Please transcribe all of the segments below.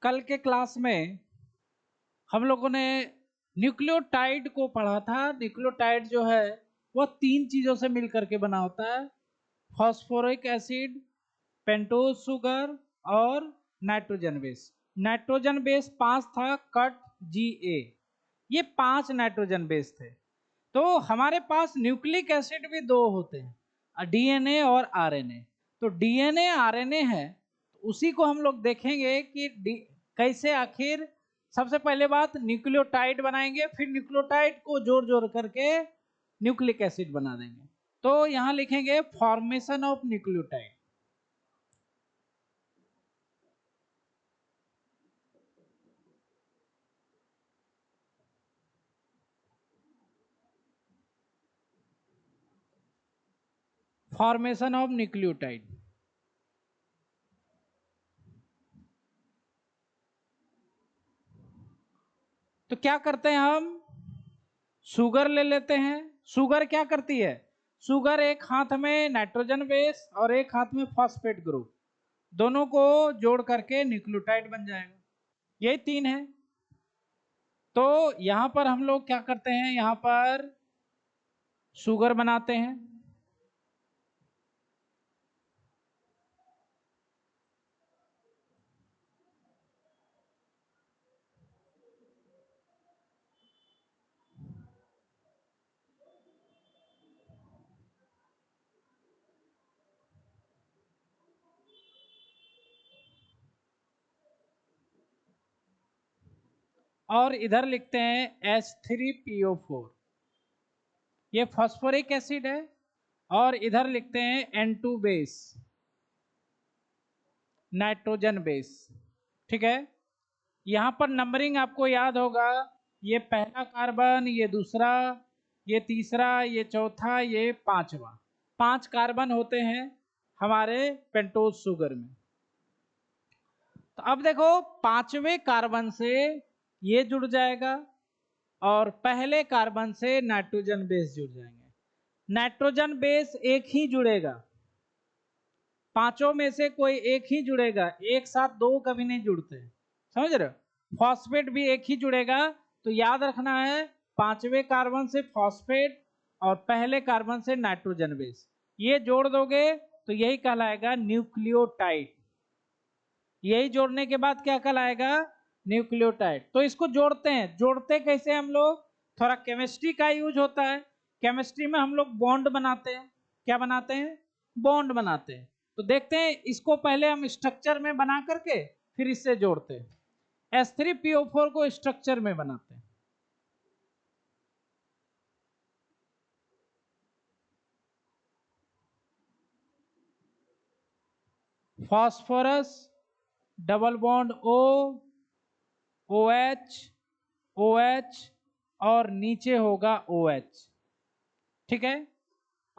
कल के क्लास में हम लोगों ने न्यूक्लियोटाइड को पढ़ा था। न्यूक्लियोटाइड जो है वह 3 चीज़ों से मिलकर के बना होता है, फॉस्फोरिक एसिड, पेंटोज शुगर और नाइट्रोजन बेस। नाइट्रोजन बेस 5 था, कट Ga, ये 5 नाइट्रोजन बेस थे। तो हमारे पास न्यूक्लिक एसिड भी 2 होते हैं, डीएनए और आरएनए। तो डीएनए आरएनए है, तो उसी को हम लोग देखेंगे कि कैसे आखिर सबसे पहले बात न्यूक्लियोटाइड बनाएंगे, फिर न्यूक्लियोटाइड को जोड़ जोड़ करके न्यूक्लिक एसिड बना देंगे। तो यहां लिखेंगे formation of nucleotide. Formation of nucleotide. तो क्या करते हैं, हम शुगर ले लेते हैं। शुगर क्या करती है, शुगर एक हाथ में नाइट्रोजन बेस और एक हाथ में फॉस्फेट ग्रुप, दोनों को जोड़ करके न्यूक्लियोटाइड बन जाएगा। यही 3 है। तो यहां पर हम लोग क्या करते हैं, यहां पर शुगर बनाते हैं। और इधर लिखते हैं H3PO4, ये फॉस्फोरिक एसिड है। और इधर लिखते हैं N2 बेस, नाइट्रोजन बेस। ठीक है, यहां पर नंबरिंग आपको याद होगा, ये पहला कार्बन, ये दूसरा, ये तीसरा, ये चौथा, ये पांचवा। 5 कार्बन होते हैं हमारे पेंटोज शुगर में। तो अब देखो, 5वें कार्बन से ये जुड़ जाएगा और पहले कार्बन से नाइट्रोजन बेस जुड़ जाएंगे। नाइट्रोजन बेस एक ही जुड़ेगा, 5 में से कोई एक ही जुड़ेगा, एक साथ 2 कभी नहीं जुड़ते, समझ रहे हो। फॉस्फेट भी एक ही जुड़ेगा। तो याद रखना है, 5वें कार्बन से फॉस्फेट और पहले कार्बन से नाइट्रोजन बेस, ये जोड़ दोगे तो यही कहलाएगा न्यूक्लियोटाइड। यही जोड़ने के बाद क्या कहलाएगा, न्यूक्लियोटाइड। तो इसको जोड़ते हैं, जोड़ते कैसे हम लोग, थोड़ा केमिस्ट्री का यूज होता है। केमिस्ट्री में हम लोग बॉन्ड बनाते हैं। क्या बनाते हैं, बॉन्ड बनाते हैं। तो देखते हैं, इसको पहले हम स्ट्रक्चर में बना करके फिर इससे जोड़ते हैं। H3PO4 को स्ट्रक्चर में बनाते हैं। Phosphorus double bond O, OH, OH और नीचे होगा OH। ठीक है,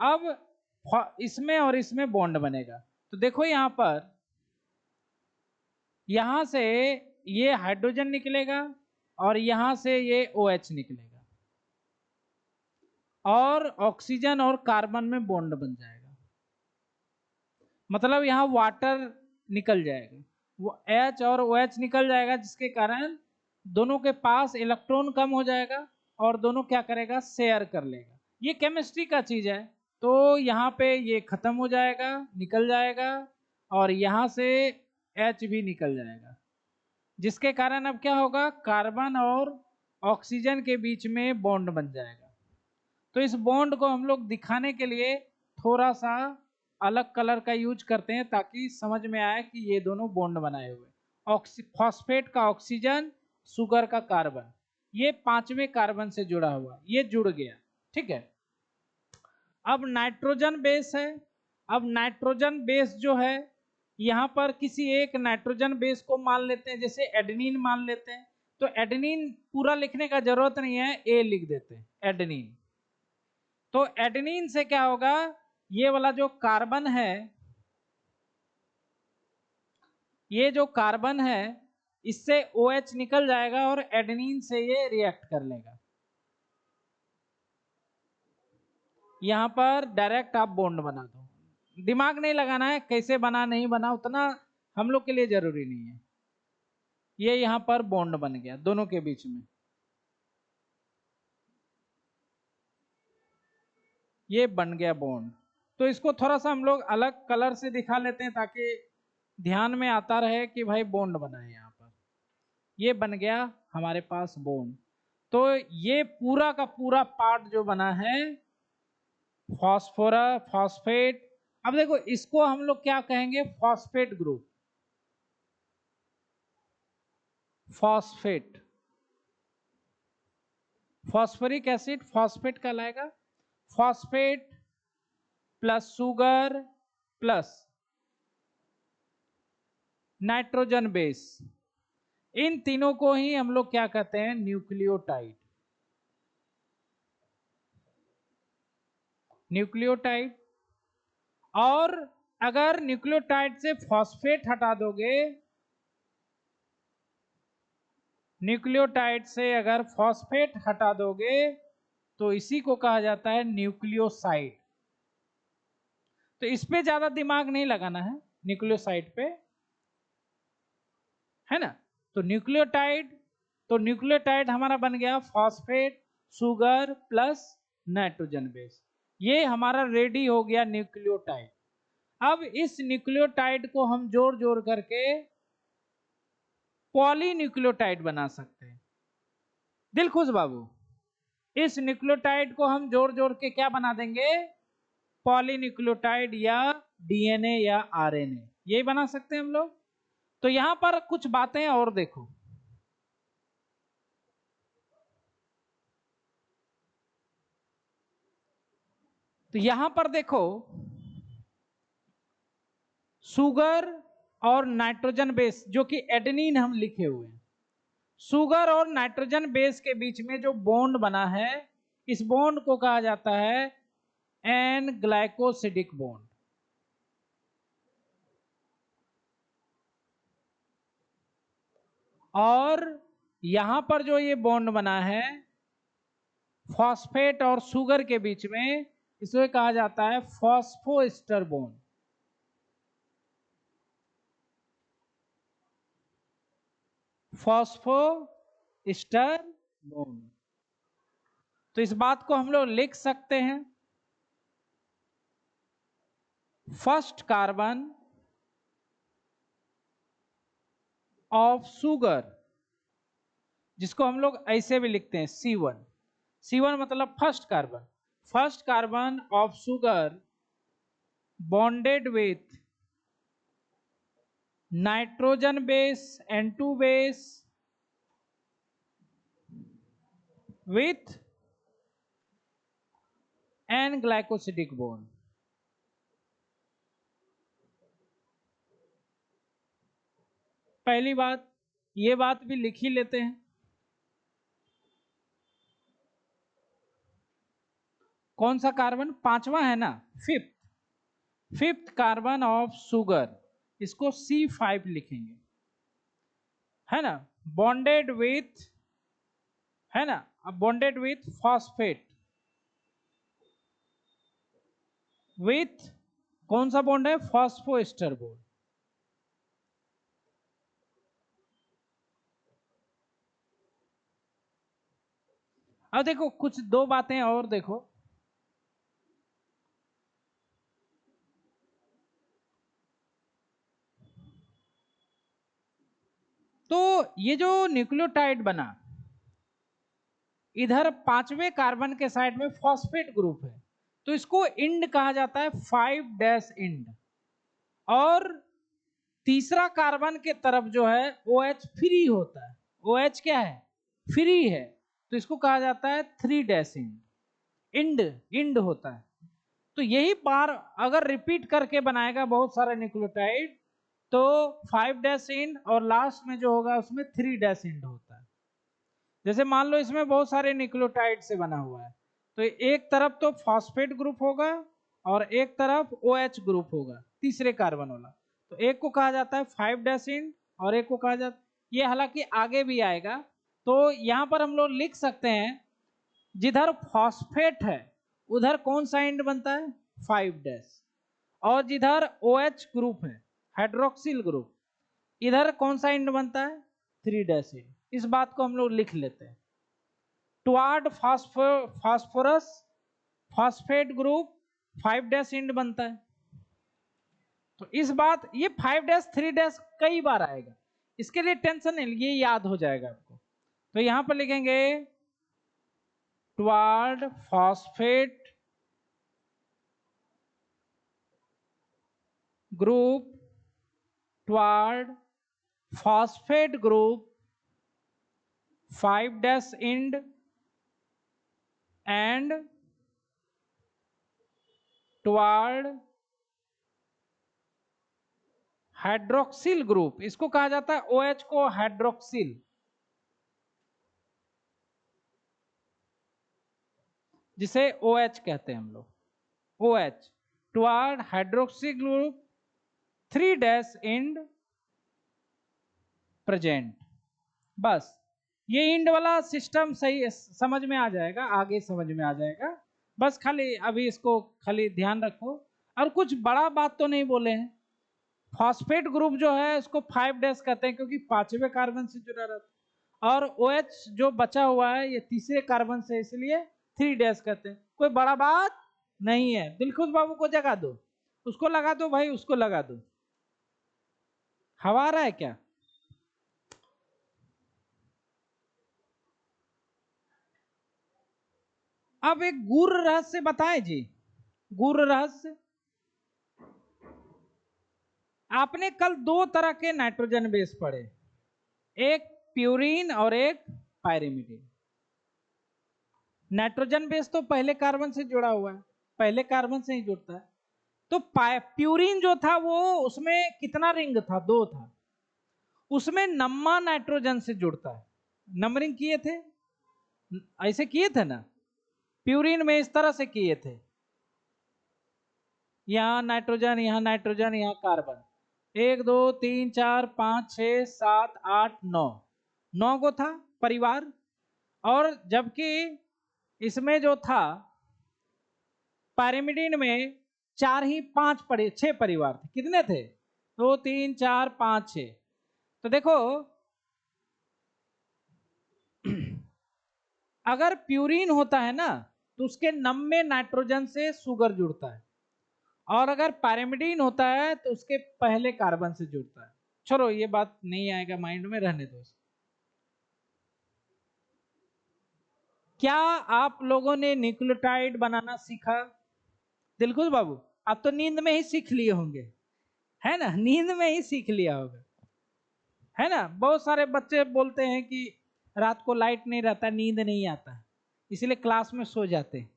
अब इसमें और इसमें बॉन्ड बनेगा। तो देखो यहां पर, यहां से ये हाइड्रोजन निकलेगा और यहां से ये OH निकलेगा और ऑक्सीजन और कार्बन में बॉन्ड बन जाएगा। मतलब यहां वाटर निकल जाएगा, वो H और OH निकल जाएगा, जिसके कारण दोनों के पास इलेक्ट्रॉन कम हो जाएगा और दोनों क्या करेगा, शेयर कर लेगा। ये केमिस्ट्री का चीज है। तो यहाँ पे ये खत्म हो जाएगा, निकल जाएगा, और यहाँ से H भी निकल जाएगा, जिसके कारण अब क्या होगा, कार्बन और ऑक्सीजन के बीच में बॉन्ड बन जाएगा। तो इस बॉन्ड को हम लोग दिखाने के लिए थोड़ा सा अलग कलर का यूज करते हैं, ताकि समझ में आए कि ये दोनों बॉन्ड बनाए हुए। फॉस्फेट का ऑक्सीजन, शुगर का कार्बन, ये 5वें कार्बन से जुड़ा हुआ, ये जुड़ गया। ठीक है, अब नाइट्रोजन बेस है। अब नाइट्रोजन बेस जो है, यहां पर किसी एक नाइट्रोजन बेस को मान लेते हैं, जैसे एडेनिन मान लेते हैं। तो एडेनिन पूरा लिखने का जरूरत नहीं है, ए लिख देते हैं, एडेनिन। तो एडेनिन से क्या होगा, ये वाला जो कार्बन है, ये जो कार्बन है, इससे OH निकल जाएगा और एडेनिन से ये रिएक्ट कर लेगा। यहां पर डायरेक्ट आप बॉन्ड बना दो, दिमाग नहीं लगाना है कैसे बना नहीं बना, उतना हम लोग के लिए जरूरी नहीं है। ये यहां पर बॉन्ड बन गया दोनों के बीच में, ये बन गया बॉन्ड। तो इसको थोड़ा सा हम लोग अलग कलर से दिखा लेते हैं ताकि ध्यान में आता रहे कि भाई बॉन्ड बना है यहाँ पर। ये बन गया हमारे पास बॉन्ड। तो ये पूरा का पूरा पार्ट जो बना है फॉस्फोरस फॉस्फेट। अब देखो इसको हम लोग क्या कहेंगे, phosphate group, phosphate, phosphoric acid phosphate कहलाएगा। Phosphate plus sugar plus nitrogen base, इन तीनों को ही हम लोग क्या कहते हैं, न्यूक्लियोटाइड। न्यूक्लियोटाइड। और अगर न्यूक्लियोटाइड से फॉस्फेट हटा दोगे, न्यूक्लियोटाइड से अगर फॉस्फेट हटा दोगे तो इसी को कहा जाता है न्यूक्लियोसाइड। तो इस पे ज्यादा दिमाग नहीं लगाना है, न्यूक्लियोसाइड पे, है ना। तो न्यूक्लियोटाइड हमारा बन गया phosphate sugar plus nitrogen base, ये हमारा रेडी हो गया न्यूक्लियोटाइड। अब इस न्यूक्लियोटाइड को हम जोड़ जोड़ करके पॉलीन्यूक्लियोटाइड बना सकते हैं। दिलखुश बाबू, इस न्यूक्लियोटाइड को हम जोड़ जोड़ के क्या बना देंगे, पॉलीन्यूक्लियोटाइड या डीएनए या आरएनए, यही बना सकते हैं हम लोग। तो यहां पर कुछ बातें और देखो, तो यहां पर देखो शुगर और नाइट्रोजन बेस जो कि एडेनिन हम लिखे हुए हैं, शुगर और नाइट्रोजन बेस के बीच में जो बॉन्ड बना है, इस बॉन्ड को कहा जाता है एन ग्लाइकोसिडिक बॉन्ड। और यहां पर जो ये बॉन्ड बना है फॉस्फेट और शुगर के बीच में, इसे कहा जाता है फॉस्फोएस्टर बॉन्ड। Phosphoester bond. तो इस बात को हम लोग लिख सकते हैं, फर्स्ट कार्बन ऑफ शुगर, जिसको हम लोग ऐसे भी लिखते हैं C1। C1 मतलब first carbon of sugar bonded with nitrogen base N2 base with an glycosidic bond. पहली बात, ये बात भी लिख ही लेते हैं, कौन सा कार्बन, पांचवा है ना, फिफ्थ कार्बन ऑफ शुगर, इसको C5 लिखेंगे, है ना। बॉन्डेड विथ, है ना, बॉन्डेड विथ फॉस्फेट विथ कौन सा बॉन्ड है, फॉस्फोएस्टर बॉन्ड। अब देखो कुछ दो बातें और देखो, तो ये जो न्यूक्लियोटाइड बना, इधर पांचवें कार्बन के साइड में फॉस्फेट ग्रुप है, तो इसको इंड कहा जाता है, 5' इंड। और तीसरा कार्बन के तरफ जो है OH फ्री होता है, OH क्या है, फ्री है, तो इसको कहा जाता है 3' इंड, इंड होता है। तो यही बार अगर रिपीट करके बनाएगा बहुत सारे न्यूक्लियोटाइड, तो 5' इंड और लास्ट में जो होगा उसमें 3' इंड होता है। जैसे मान लो इसमें बहुत सारे न्यूक्लियोटाइड से बना हुआ है, तो एक तरफ तो फॉस्फेट ग्रुप होगा और एक तरफ OH ग्रुप होगा, तीसरे कार्बन वाला, तो एक को कहा जाता है 5' इंड और एक को कहा जाता, ये हालांकि आगे भी आएगा। तो यहां पर हम लोग लिख सकते हैं, जिधर फॉस्फेट है उधर कौन सा इंड बनता है, 5' और जिधर OH ग्रुप है, हाइड्रोक्सिल ग्रुप, इधर कौन सा इंड बनता है, 3 डैश इंड, इस बात को हम लोग लिख लेते हैं। Toward phosphorus phosphate group 5 dash end बनता है। तो इस बात, ये 5 डैश 3 डैश कई बार आएगा, इसके लिए टेंशन नहीं, ये याद हो जाएगा आपको। तो यहां पर लिखेंगे toward phosphate group, toward phosphate group 5 dash end and toward hydroxyl group, इसको कहा जाता है OH को हाइड्रोक्सिल, जिसे OH कहते हैं हम लोग, OH toward hydroxyl group 3 dash end present. बस ये इंड वाला सिस्टम सही समझ में आ जाएगा, आगे समझ में आ जाएगा। बस खाली अभी इसको खाली ध्यान रखो, और कुछ बड़ा बात तो नहीं बोले हैं। फॉस्फेट ग्रुप जो है उसको 5 डैश कहते हैं क्योंकि 5वें कार्बन से जुड़ा रहता है, और OH जो बचा हुआ है ये 3रे कार्बन से, इसलिए 3 डैश कहते हैं। कोई बड़ा बात नहीं है। दिलखुश बाबू को जगा दो, उसको लगा दो भाई, उसको लगा दो। हवा आ रहा है क्या? अब एक गुर रहस्य बताएं जी। गुर रहस्य, आपने कल 2 तरह के नाइट्रोजन बेस पढ़े, एक प्यूरीन और एक पायरिमिडीन। नाइट्रोजन बेस तो पहले कार्बन से जुड़ा हुआ है, पहले कार्बन से ही जुड़ता है। तो प्यूरीन जो था वो, उसमें कितना रिंग था? 2 था। उसमें नम्मा नाइट्रोजन से जुड़ता है। नंबरिंग किए थे, ऐसे किए थे ना, प्यूरीन में इस तरह से किए थे, यहां नाइट्रोजन, यहां नाइट्रोजन, यहां कार्बन, 1 2 3 4 5 6 7 8 9, 9 को था परिवार। और जबकि इसमें जो था पायरिमिडीन में 4 ही 6 परिवार थे। कितने थे? 2 3 4 5 6। तो देखो अगर प्यूरीन होता है ना तो उसके नम्मे नाइट्रोजन से सुगर जुड़ता है, और अगर पायरिमिडीन होता है तो उसके पहले कार्बन से जुड़ता है। चलो ये बात नहीं आएगा माइंड में, रहने दो। क्या आप लोगों ने न्यूक्लियोटाइड बनाना सीखा? दिलखुश बाबू, आप तो नींद में ही सीख लिए होंगे, है ना? नींद में ही सीख लिया होगा, है ना? बहुत सारे बच्चे बोलते हैं कि रात को लाइट नहीं रहता, नींद नहीं आता, इसलिए क्लास में सो जाते हैं।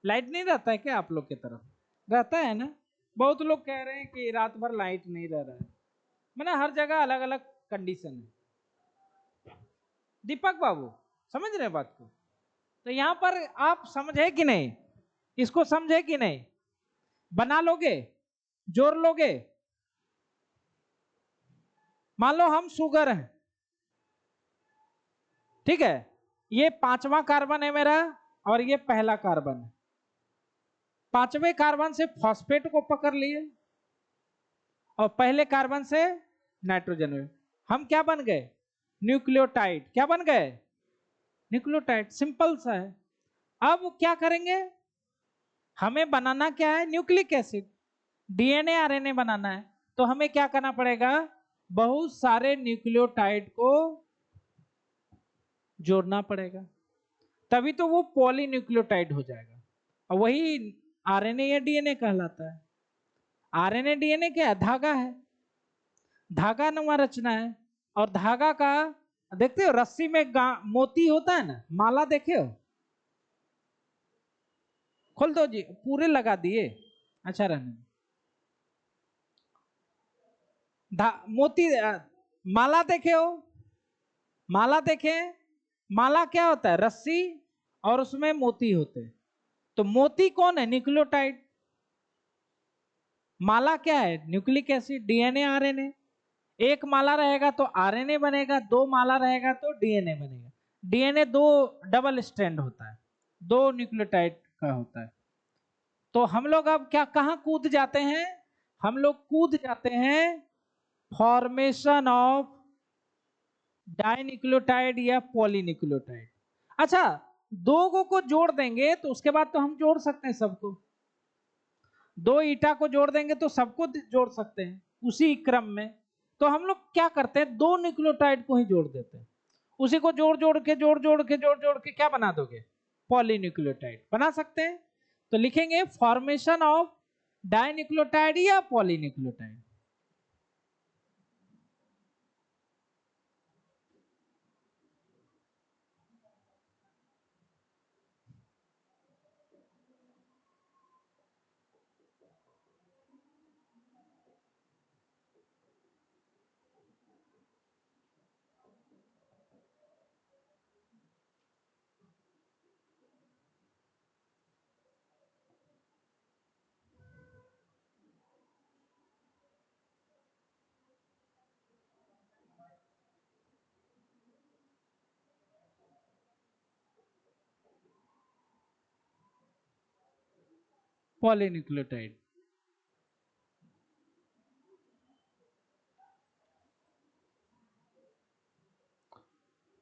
लाइट नहीं रहता है क्या आप लोग की तरफ? रहता है ना? बहुत लोग कह रहे हैं कि रात भर लाइट नहीं रह रहा है। मैंने हर जगह अलग अलग कंडीशन है। दीपक बाबू समझ रहे हैं बात को? तो यहां पर आप समझे कि नहीं? इसको समझे कि नहीं? बना लोगे? जोड़ लोगे? मान लो हम शुगर हैं, ठीक है, ये 5वां कार्बन है मेरा और ये पहला कार्बन है। 5वें कार्बन से फॉस्फेट को पकड़ लिए और पहले कार्बन से नाइट्रोजन में हम क्या बन गए? न्यूक्लियोटाइड। क्या बन गए? न्यूक्लियोटाइड। सिंपल सा है। अब क्या करेंगे? हमें बनाना क्या है? न्यूक्लिक एसिड, डीएनए आरएनए बनाना है। तो हमें क्या करना पड़ेगा? बहुत सारे न्यूक्लियोटाइड को जोड़ना पड़ेगा, तभी तो वो पॉलीन्यूक्लियोटाइड हो जाएगा, और वही आरएनए या डीएनए कहलाता है। आरएनए डीएनए क्या है? धागा है, धागा नुमा रचना है। और धागा का देखते हो रस्सी में मोती होता है ना, माला देखे हो? खोल दो जी, पूरे लगा दिए, अच्छा रहने। मोती माला देखे हो? माला देखे? माला क्या होता है? रस्सी और उसमें मोती होते हैं। तो मोती कौन है? न्यूक्लियोटाइड। माला क्या है? Nucleic acid, DNA RNA. एक माला रहेगा तो आरएनए बनेगा, 2 माला रहेगा तो डीएनए बनेगा। डीएनए 2 डबल स्ट्रैंड होता है, 2 न्यूक्लियोटाइड का होता है। तो हम लोग अब क्या, कहां कूद जाते हैं? हम लोग कूद जाते हैं फॉर्मेशन ऑफ डाइन्यूक्लियोटाइड या पॉलीन्यूक्लियोटाइड। अच्छा, दो को जोड़ देंगे तो उसके बाद तो हम जोड़ सकते हैं सबको, दो ईटा को जोड़ देंगे तो सबको जोड़ सकते हैं उसी क्रम में। तो हम लोग क्या करते हैं, दो न्यूक्लियोटाइड को ही जोड़ देते हैं, उसी को जोड़ जोड़ के क्या बना दोगे, पॉलीन्यूक्लियोटाइड बना सकते हैं। तो लिखेंगे फॉर्मेशन ऑफ डाइन्यूक्लियोटाइड या पॉलीन्यूक्लियोटाइड। पॉलीन्यूक्लियोटाइड।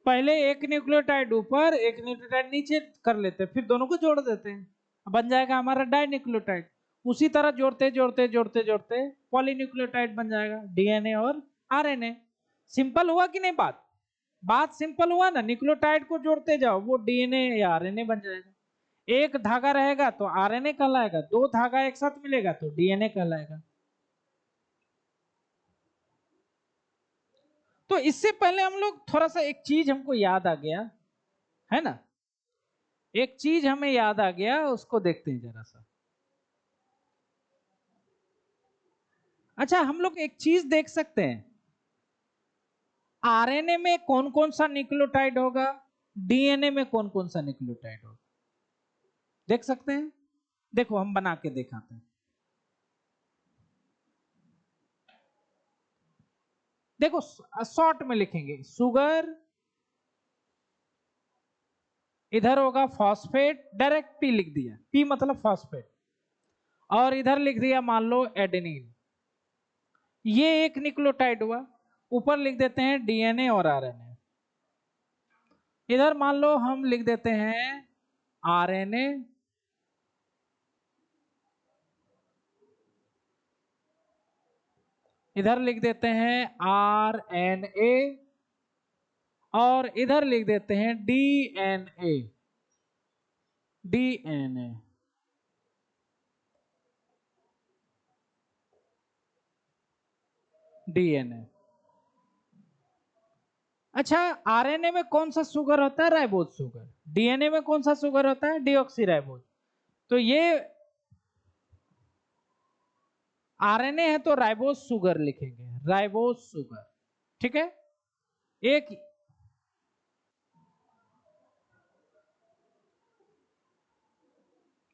पहले एक न्यूक्लियोटाइड ऊपर एक न्यूक्लियोटाइड नीचे कर लेते हैं, फिर दोनों को जोड़ देते हैं, बन जाएगा हमारा डाइन्यूक्लियोटाइड। उसी तरह जोड़ते जोड़ते जोड़ते जोड़ते पॉलीन्यूक्लियोटाइड बन जाएगा, डीएनए और आरएनए। सिंपल हुआ कि नहीं बात, बात सिंपल हुआ ना, न्यूक्लियोटाइड को जोड़ते जाओ वो डीएनए या आरएनए बन जाएगा। एक धागा रहेगा तो आरएनए कहलाएगा, दो धागा एक साथ मिलेगा तो डीएनए कहलाएगा। तो इससे पहले हम लोग थोड़ा सा एक चीज हमको याद आ गया है ना, एक चीज हमें याद आ गया, उसको देखते हैं जरा सा। अच्छा, हम लोग एक चीज देख सकते हैं, आरएनए में कौन कौन सा न्यूक्लियोटाइड होगा, डीएनए में कौन कौन सा न्यूक्लियोटाइड होगा, देख सकते हैं। देखो हम बना के दिखाते हैं। देखो शॉर्ट में लिखेंगे, सुगर, इधर होगा फॉस्फेट, डायरेक्ट पी लिख दिया, पी मतलब फॉस्फेट, और इधर लिख दिया मान लो एडेनिन। ये एक न्यूक्लियोटाइड हुआ, ऊपर लिख देते हैं डीएनए और आरएनए। इधर मान लो हम लिख देते हैं आरएनए, इधर लिख देते हैं आरएनए, और इधर लिख देते हैं डीएनए, डीएनए। डीएनए। अच्छा, आरएनए में कौन सा शुगर होता है, राइबोज शुगर। डीएनए में कौन सा शुगर होता है, डीऑक्सीराइबोज। तो ये आरएनए है तो राइबोज शुगर लिखेंगे, राइबोज शुगर। ठीक है, एक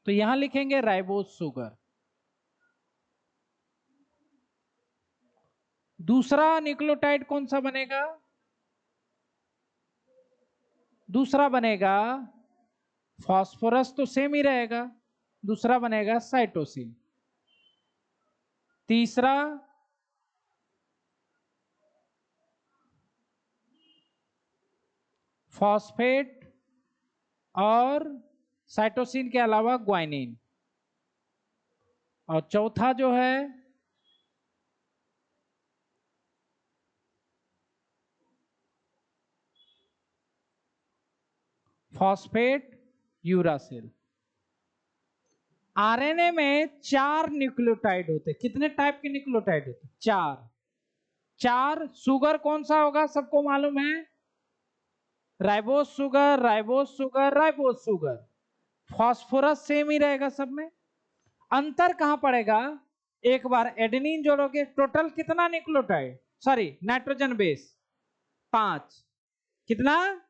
तो यहां लिखेंगे राइबोज शुगर। दूसरा न्यूक्लियोटाइड कौन सा बनेगा, दूसरा बनेगा फास्फोरस, तो सेम ही रहेगा, दूसरा बनेगा साइटोसिन। तीसरा फॉस्फेट, और साइटोसिन के अलावा ग्वाइनिन, और चौथा जो है फॉस्फेट यूरासिल। आरएनए में 4 न्यूक्लियोटाइड होते, कितने टाइप के न्यूक्लियोटाइड होते, 4। 4 शुगर कौन सा होगा, सबको मालूम है, ribose sugar, ribose sugar, ribose sugar. Phosphorus same ही रहेगा सब में, अंतर कहां पड़ेगा, एक बार एडेनिन जोड़ोगे, टोटल कितना न्यूक्लियोटाइड, सॉरी नाइट्रोजन बेस 5, कितना,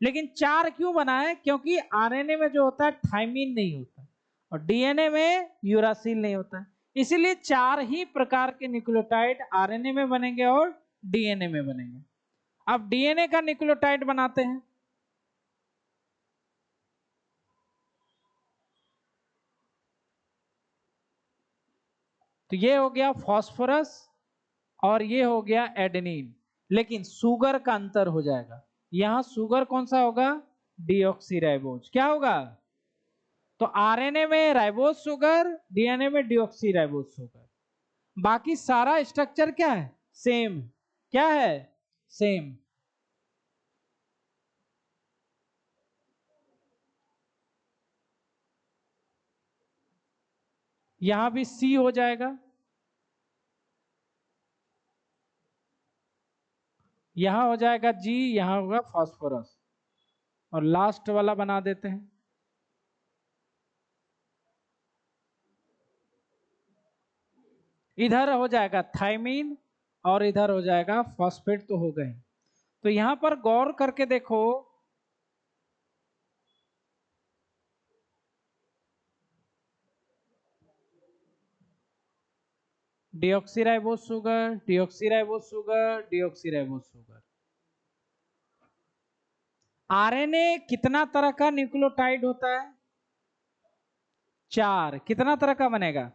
लेकिन 4 क्यों बना है, क्योंकि आरएनए में जो होता है थाइमिन नहीं होता, और डीएनए में यूरासिल नहीं होता है, इसीलिए 4 ही प्रकार के न्यूक्लियोटाइड आरएनए में बनेंगे और डीएनए में बनेंगे। अब डीएनए का न्यूक्लियोटाइड बनाते हैं। तो ये हो गया फास्फोरस और ये हो गया एडेनिन। लेकिन शुगर का अंतर हो जाएगा। यहां शुगर कौन सा होगा? डीऑक्सीराइबोज। क्या होगा? तो आरएनए में राइबोज शुगर, डीएनए में डीऑक्सीराइबोज शुगर। बाकी सारा स्ट्रक्चर क्या है? सेम। क्या है? सेम। यहां भी सी हो जाएगा, यहां हो जाएगा जी, यहां होगा फास्फोरस, और लास्ट वाला बना देते हैं। इधर हो जाएगा थायमीन और इधर हो जाएगा फॉस्फेट, तो हो गए। तो यहां पर गौर करके देखो, deoxyribose sugar, deoxyribose sugar, deoxyribose sugar. RNA कितना तरह का न्यूक्लियोटाइड होता है? 4। कितना तरह का बनेगा?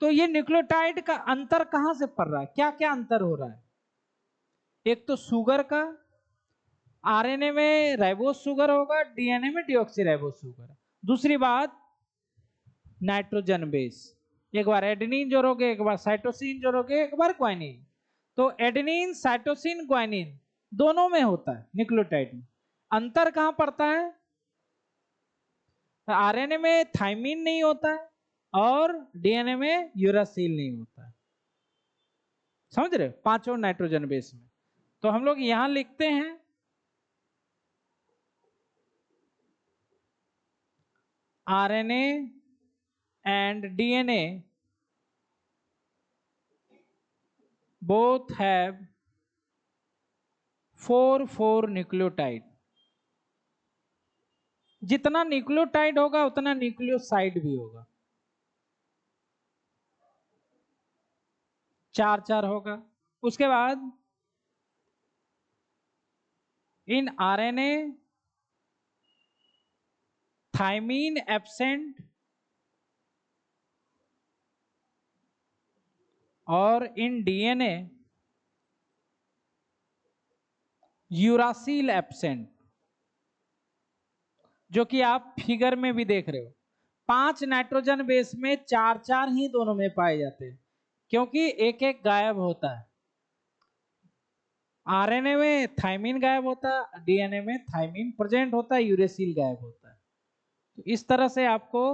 तो ये न्यूक्लियोटाइड का अंतर कहां से पड़ रहा है? क्या क्या अंतर हो रहा है? एक तो शुगर का, आरएनए में राइबोज शुगर होगा, डीएनए में डीऑक्सीराइबोज शुगर। दूसरी बात, नाइट्रोजन बेस। एक बार एडेनिन जोड़ोगे, एक बार साइटोसिन जोड़ोगे, एक बार ग्वानिन। तो एडेनिन, साइटोसिन, ग्वानिन दोनों में होता है न्यूक्लियोटाइड में। अंतर कहां पड़ता है? आरएनए में थायमीन नहीं होता है और डीएनए में यूरासिल नहीं होता है। समझ रहे? पांचों नाइट्रोजन बेस में। तो हम लोग यहां लिखते हैं RNA and DNA both have 4 nucleotide. जितना न्यूक्लियोटाइड होगा उतना न्यूक्लियोसाइड भी होगा। 4 होगा। उसके बाद इन आरएनए थायमीन एब्सेंट और इन डीएनए यूरासिल एब्सेंट, जो कि आप फिगर में भी देख रहे हो। 5 नाइट्रोजन बेस में 4 ही दोनों में पाए जाते हैं, क्योंकि एक एक गायब होता है। आरएनए में थायमीन गायब होता है, डीएनए में थायमीन प्रेजेंट होता है, यूरेसिल गायब होता है। तो इस तरह से आपको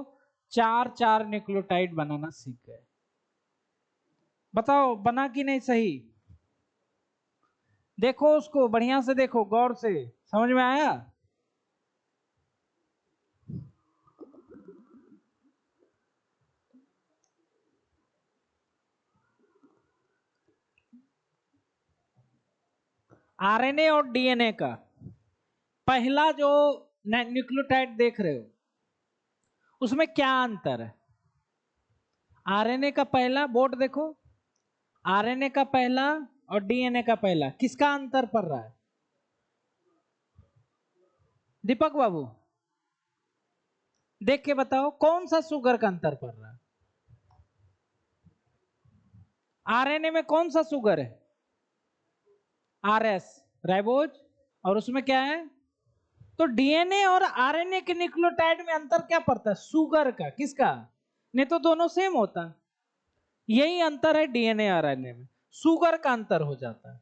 4 न्यूक्लियोटाइड बनाना सीख गए। बताओ बना कि नहीं सही? देखो उसको बढ़िया से, देखो गौर से, समझ में आया? आरएनए और डीएनए का पहला जो न्यूक्लियोटाइड देख रहे हो, उसमें क्या अंतर है? आरएनए का पहला, बोर्ड देखो, आरएनए का पहला और डीएनए का पहला, किसका अंतर पड़ रहा है? दीपक बाबू देख के बताओ, कौन सा शुगर का अंतर पड़ रहा है? आरएनए में कौन सा शुगर है? RS, ribose. और उसमें क्या है? तो डीएनए और आरएनए के न्यूक्लियोटाइड में अंतर क्या पड़ता है? शुगर का। किसका? नहीं तो दोनों सेम होता। यही अंतर है डीएनए और आरएनए में, शुगर का अंतर हो जाता है।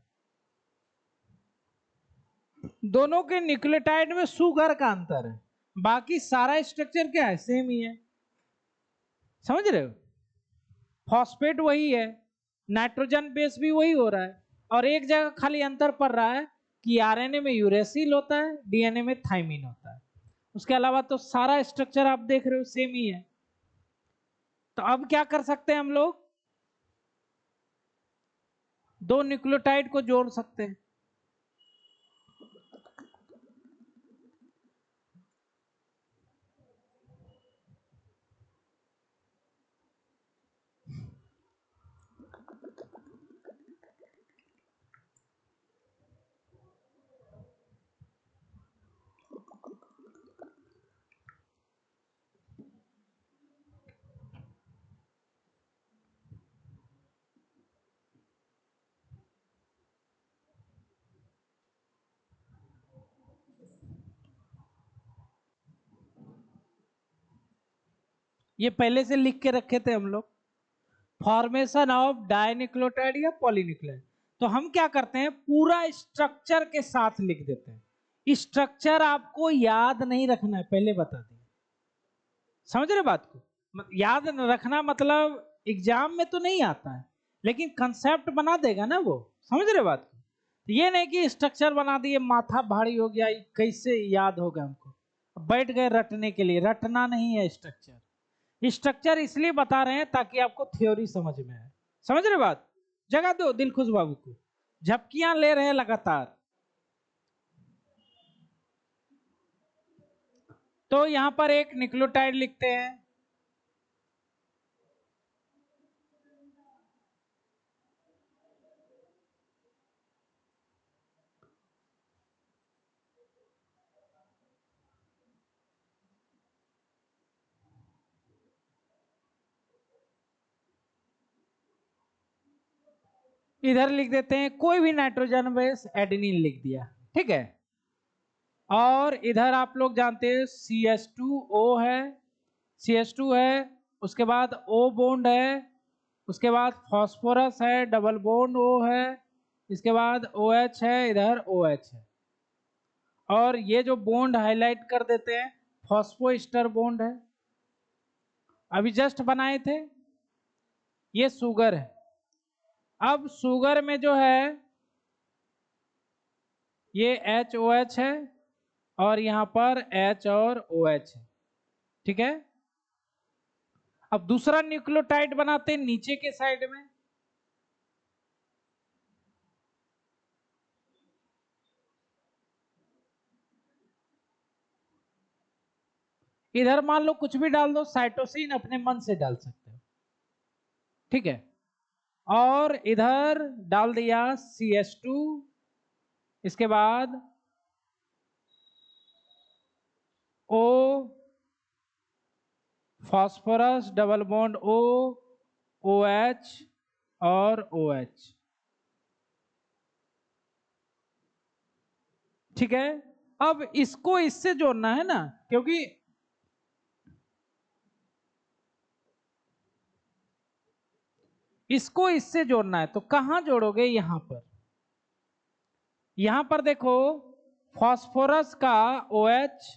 दोनों के न्यूक्लियोटाइड में शुगर का अंतर है, बाकी सारा स्ट्रक्चर क्या है? सेम ही है। समझ रहे हो? फॉस्फेट वही है, नाइट्रोजन बेस भी वही हो रहा है, और एक जगह खाली अंतर पड़ रहा है कि आरएनए में यूरेसिल होता है, डीएनए में थायमीन होता है। उसके अलावा तो सारा स्ट्रक्चर आप देख रहे हो सेम ही है। तो अब क्या कर सकते हैं हम लोग? 2 न्यूक्लियोटाइड को जोड़ सकते हैं। ये पहले से लिख के रखे थे हम लोग, फॉर्मेशन ऑफ डाइन्यूक्लियोटाइड या पॉलीन्यूक्लियोटाइड। तो हम क्या करते हैं, पूरा स्ट्रक्चर के साथ लिख देते हैं। स्ट्रक्चर आपको याद नहीं रखना है, पहले बता दिया। समझ रहे बात को? याद रखना मतलब एग्जाम में तो नहीं आता है, लेकिन कंसेप्ट बना देगा ना वो। समझ रहे बात को? तो ये नहीं कि स्ट्रक्चर बना दिए माथा भारी हो गया, कैसे याद होगा हमको, बैठ गए रटने के लिए। रटना नहीं है स्ट्रक्चर। स्ट्रक्चर इसलिए बता रहे हैं ताकि आपको थ्योरी समझ में आए। समझ रहे बात? जगह दो दिलखुश बाबू को, झपकियां ले रहे हैं लगातार। तो यहां पर एक न्यूक्लियोटाइड लिखते हैं, इधर लिख देते हैं कोई भी नाइट्रोजन बेस एडेनिन लिख दिया, ठीक है। और इधर आप लोग जानते हैं CH2O है, CH2 है, उसके बाद O बॉन्ड है, उसके बाद फास्फोरस है, डबल बॉन्ड O है, इसके बाद OH है, इधर OH है। और ये जो बॉन्ड हाईलाइट कर देते हैं, फॉस्फोएस्टर बॉन्ड है, अभी जस्ट बनाए थे। ये शुगर है। अब शुगर में जो है ये HOH है और यहां पर H और OH है, ठीक है। अब दूसरा न्यूक्लियोटाइड बनाते हैं नीचे के साइड में। इधर मान लो कुछ भी डाल दो, साइटोसिन अपने मन से डाल सकते हो, ठीक है। और इधर डाल दिया CH2, इसके बाद O, phosphorus, double bond O, OH और OH, ठीक है। अब इसको इससे जोड़ना है ना, क्योंकि इसको इससे जोड़ना है। तो कहां जोड़ोगे? यहां पर। यहां पर देखो, फास्फोरस का OH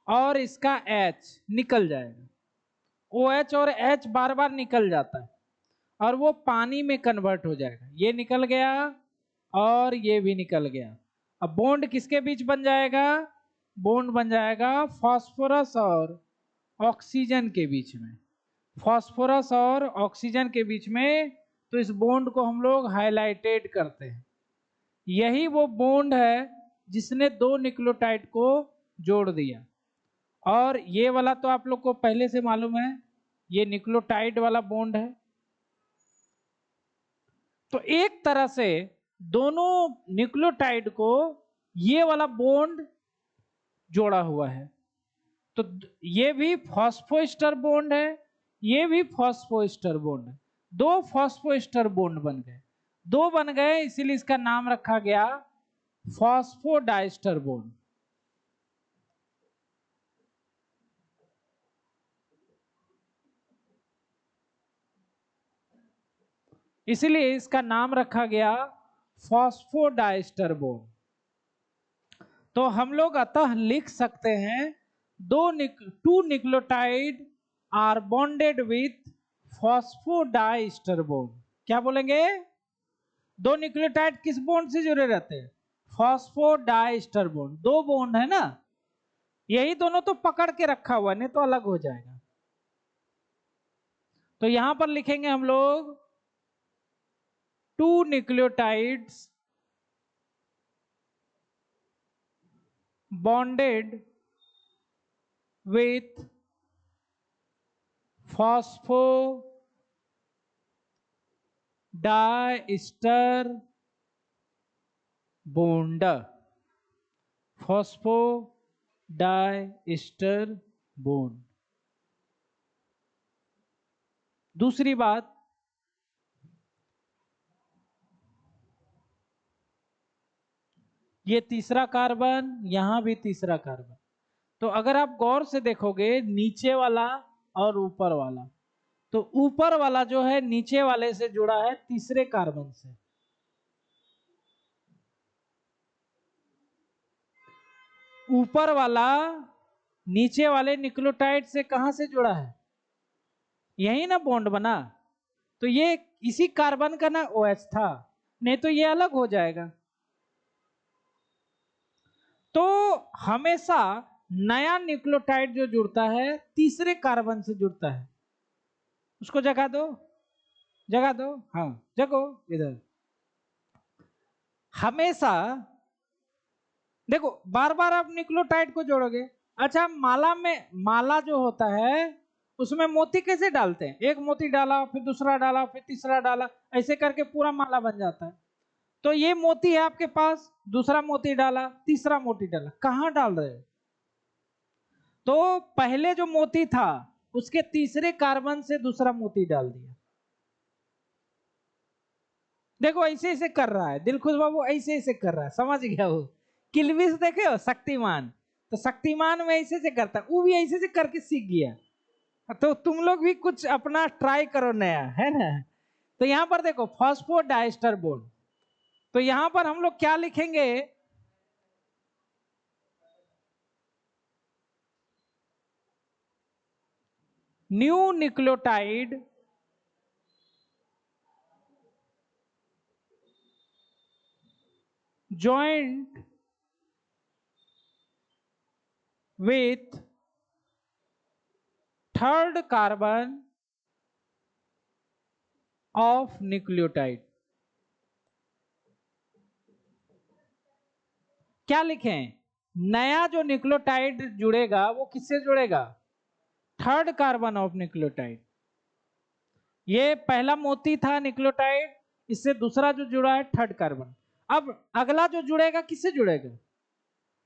और इसका H निकल जाएगा। OH और H बार बार निकल जाता है और वो पानी में कन्वर्ट हो जाएगा। ये निकल गया और ये भी निकल गया। अब बॉन्ड किसके बीच बन जाएगा? बॉन्ड बन जाएगा फास्फोरस और ऑक्सीजन के बीच में। फास्फोरस और ऑक्सीजन के बीच में। तो इस बॉन्ड को हम लोग हाईलाइटेड करते हैं। यही वो बॉन्ड है जिसने दो न्यूक्लियोटाइड को जोड़ दिया। और ये वाला तो आप लोग को पहले से मालूम है, ये न्यूक्लियोटाइड वाला बॉन्ड है। तो एक तरह से दोनों न्यूक्लियोटाइड को ये वाला बॉन्ड जोड़ा हुआ है। तो ये भी फॉस्फोएस्टर बॉन्ड है, ये भी फॉस्फोएस्टर बॉन्ड है। दो फॉस्फोएस्टर बॉन्ड बन गए, दो बन गए, इसीलिए इसका नाम रखा गया फॉस्फोडाइस्टर बॉन्ड। इसीलिए इसका नाम रखा गया फॉस्फोडाइस्टर बॉन्ड। तो हम लोग अतः लिख सकते हैं two nucleotide are bonded with phosphodiester bond. क्या बोलेंगे? दो न्यूक्लियोटाइड किस बॉन्ड से जुड़े रहते हैं? Phosphodiester bond. दो बॉन्ड है ना, यही दोनों तो पकड़ के रखा हुआ, नहीं तो अलग हो जाएगा। तो यहां पर लिखेंगे हम लोग two nucleotides bonded with phosphodiester bond. Phosphodiester bond. दूसरी बात, ये तीसरा कार्बन, यहां भी तीसरा कार्बन। तो अगर आप गौर से देखोगे नीचे वाला और ऊपर वाला। तो ऊपर वाला जो है नीचे वाले से जुड़ा है तीसरे कार्बन से। ऊपर वाला नीचे वाले न्यूक्लियोटाइड से कहां से जुड़ा है? यही ना बॉन्ड बना। तो ये इसी कार्बन का ना OH था, नहीं तो ये अलग हो जाएगा। तो हमेशा नया न्यूक्लियोटाइड जो जुड़ता है तीसरे कार्बन से जुड़ता है। उसको जगा दो, जगा दो, हाँ जगो इधर। हमेशा देखो बार बार आप न्यूक्लियोटाइड को जोड़ोगे। अच्छा माला में, माला जो होता है उसमें मोती कैसे डालते हैं? एक मोती डाला, फिर दूसरा डाला, फिर तीसरा डाला, ऐसे करके पूरा माला बन जाता है। तो ये मोती है आपके पास, दूसरा मोती डाला, तीसरा मोती डाला, कहां डाल रहे हो? तो पहले जो मोती था उसके तीसरे कार्बन से दूसरा मोती डाल दिया। देखो ऐसे ऐसे कर रहा है दिलखुश बाबू, ऐसे ऐसे कर रहा है, समझ गया वो। किल्विस देखे हो शक्तिमान, तो शक्तिमान में ऐसे से करता, वो भी ऐसे से करके सीख गया। तो तुम लोग भी कुछ अपना ट्राई करो नया, है ना। तो यहां पर देखो फॉस्फोडाइस्टर बॉन्ड, तो यहां पर हम लोग क्या लिखेंगे? New nucleotide joined with third carbon of nucleotide। क्या लिखें? नया जो न्यूक्लियोटाइड जुड़ेगा वो किससे जुड़ेगा? Third carbon of nucleotide. ये पहला मोती था न्यूक्लियोटाइड, इससे दूसरा जो जुड़ा है थर्ड कार्बन। अब अगला जो जुड़ेगा किससे जुड़ेगा?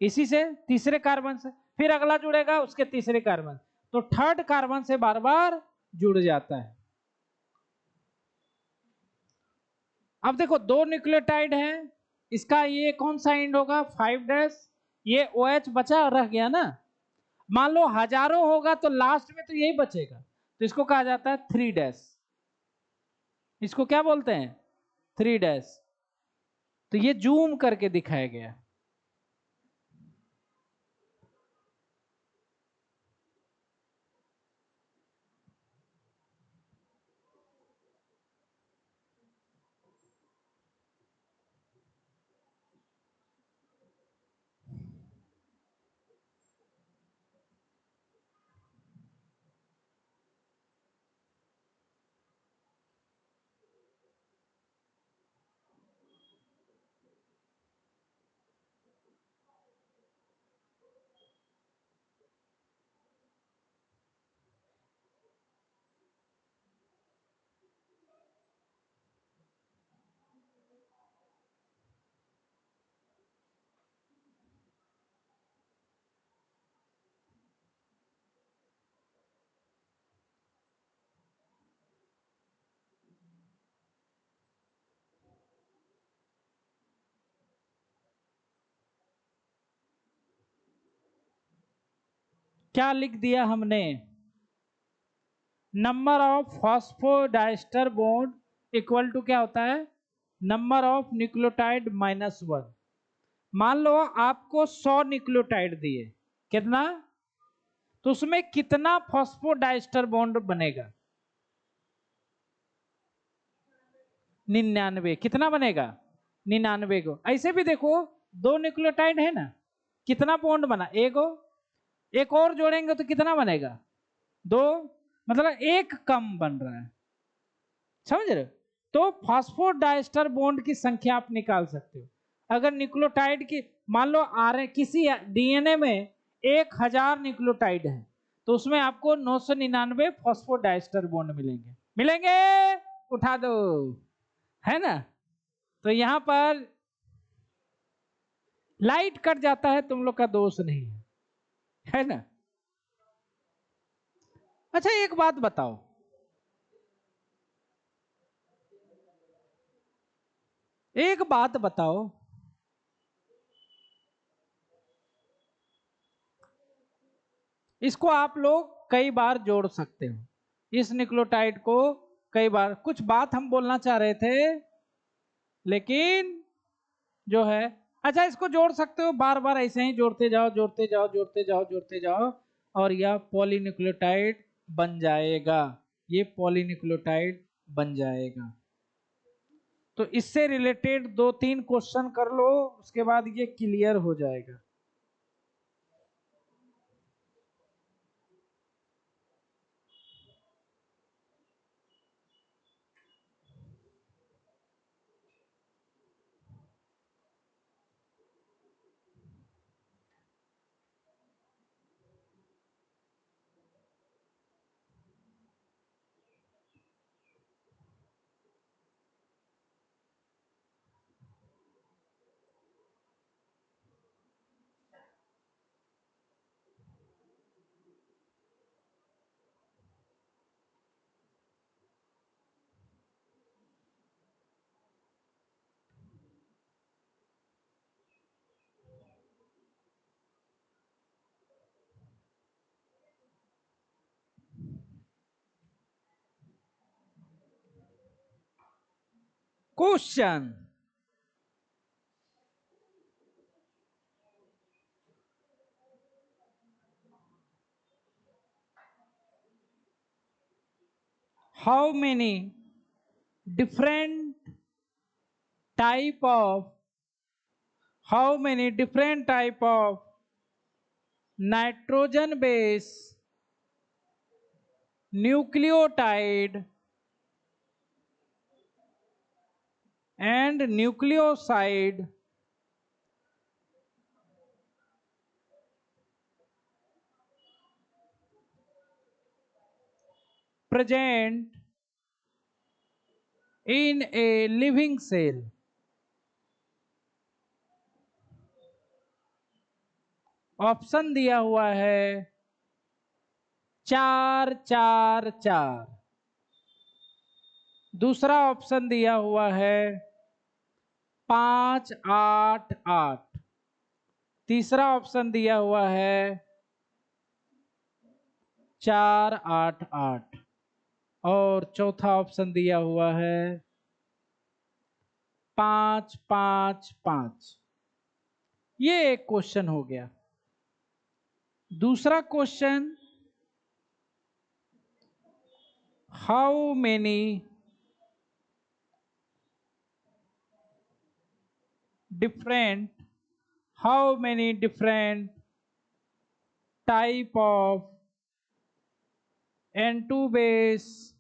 इसी से, तीसरे कार्बन से। फिर अगला जुड़ेगा उसके तीसरे कार्बन, तो थर्ड कार्बन से बार बार जुड़ जाता है। अब देखो दो न्यूक्लियोटाइड है, इसका ये कौन सा एंड होगा? 5' ये OH बचा रह गया ना। मान लो हजारों होगा तो लास्ट में तो यही बचेगा, तो इसको कहा जाता है 3'। इसको क्या बोलते हैं? 3'। तो ये जूम करके दिखाया गया। क्या लिख दिया हमने? Number of phosphodiester bond equal to क्या होता है? Number of nucleotide -1। मान लो आपको 100 न्यूक्लियोटाइड दिए, कितना? तो उसमें कितना फॉस्फोडाइस्टर बॉन्ड बनेगा? 99। कितना बनेगा? 99 को। ऐसे भी देखो दो न्यूक्लियोटाइड है ना, कितना बॉन्ड बना? एक हो, एक और जोड़ेंगे तो कितना बनेगा? 2, मतलब एक कम बन रहा है, समझ रहे हो? तो फॉस्फोडाइस्टर बॉन्ड की संख्या आप निकाल सकते हो। अगर न्यूक्लियोटाइड की मान लो किसी DNA में 1000 न्यूक्लियोटाइड है, तो उसमें आपको 999 फॉस्फोडाइस्टर बॉन्ड मिलेंगे। मिलेंगे? उठा दो, है ना। तो यहां पर लाइट कट जाता है, तुम लोग का दोष नहीं है, है ना। अच्छा एक बात बताओ, एक बात बताओ, इसको आप लोग कई बार जोड़ सकते हो, इस न्यूक्लियोटाइड को कई बार। कुछ बात हम बोलना चाह रहे थे लेकिन जो है, अच्छा इसको जोड़ सकते हो, बार बार ऐसे ही जोड़ते जाओ जोड़ते जाओ जोड़ते जाओ जोड़ते जाओ और यह पॉलीन्यूक्लियोटाइड बन जाएगा, ये पॉलीन्यूक्लियोटाइड बन जाएगा। तो इससे रिलेटेड 2-3 क्वेश्चन कर लो, उसके बाद ये क्लियर हो जाएगा। Question, how many different type of nitrogen base nucleotide and nucleoside present in a living cell? Option दिया हुआ है 4 4 4, दूसरा ऑप्शन दिया हुआ है 5 8 8, तीसरा ऑप्शन दिया हुआ है 4 8 8 और चौथा ऑप्शन दिया हुआ है 5 5 5। ये एक क्वेश्चन हो गया। दूसरा question, how many different type of N2 base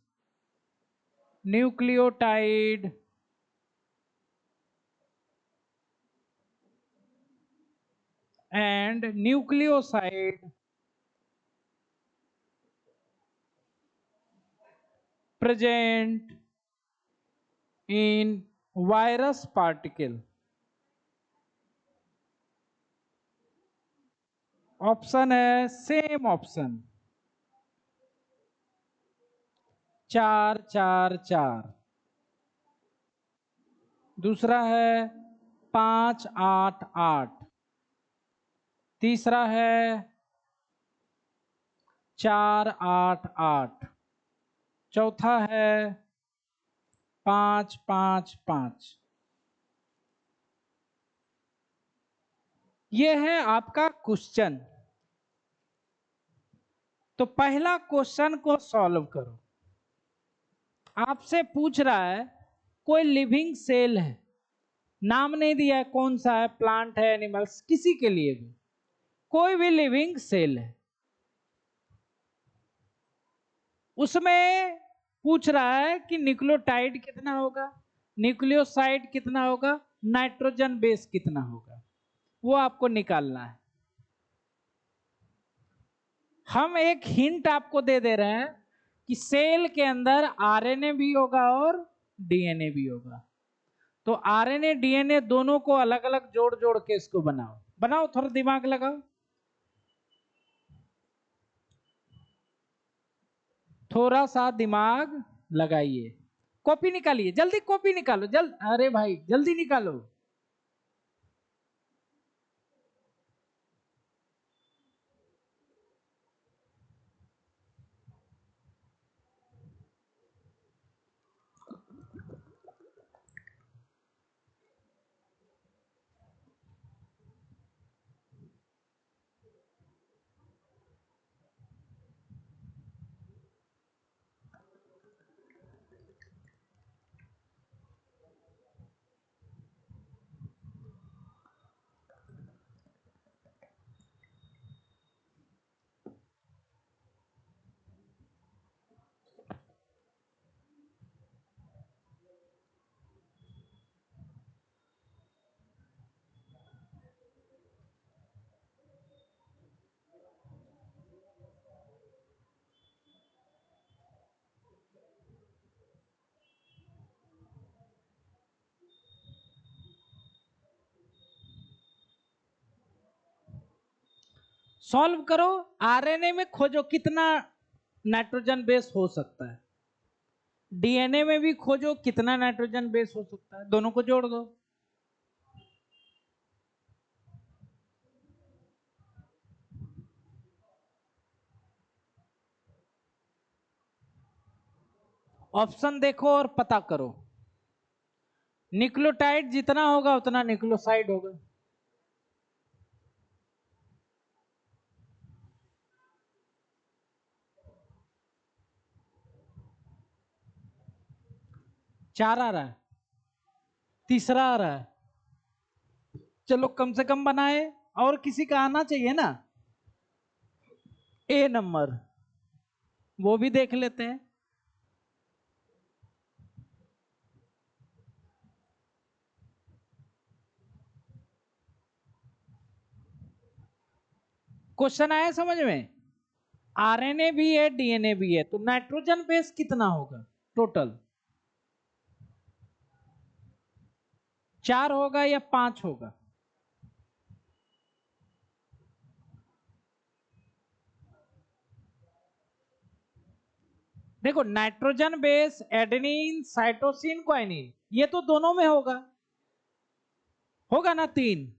nucleotide and nucleoside present in virus particle? Option है सेम ऑप्शन 4 4 4, दूसरा है 5 8 8, तीसरा है 4 8 8, चौथा है 5 5 5। ये है आपका क्वेश्चन। तो पहला क्वेश्चन को सॉल्व करो। आपसे पूछ रहा है कोई लिविंग सेल है, नाम नहीं दिया है कौन सा है, प्लांट है, एनिमल्स, किसी के लिए भी, कोई भी लिविंग सेल है, उसमें पूछ रहा है कि न्यूक्लियोटाइड कितना होगा, न्यूक्लियोसाइड कितना होगा, नाइट्रोजन बेस कितना होगा, वो आपको निकालना है। हम एक हिंट आपको दे दे रहे हैं कि सेल के अंदर आरएनए भी होगा और डीएनए भी होगा। तो आरएनए डीएनए दोनों को अलग अलग जोड़ जोड़ के इसको बनाओ, बनाओ, थोड़ा दिमाग लगाओ, थोड़ा सा दिमाग लगाइए। कॉपी निकालिए, जल्दी कॉपी निकालो, जल्द, अरे भाई जल्दी निकालो। सॉल्व करो, आरएनए में खोजो कितना नाइट्रोजन बेस हो सकता है, डीएनए में भी खोजो कितना नाइट्रोजन बेस हो सकता है, दोनों को जोड़ दो। ऑप्शन देखो और पता करो। न्यूक्लियोटाइड जितना होगा उतना न्यूक्लियोसाइड होगा। चार आ रहा है, तीसरा आ रहा है। चलो कम से कम बनाए, और किसी का आना चाहिए ना। ए नंबर वो भी देख लेते हैं। क्वेश्चन आया समझ में? आरएनए भी है, डीएनए भी है, तो नाइट्रोजन बेस कितना होगा टोटल? 4 होगा या 5 होगा? देखो nitrogen base adenine cytosine guanine ये तो दोनों में होगा, होगा ना 3।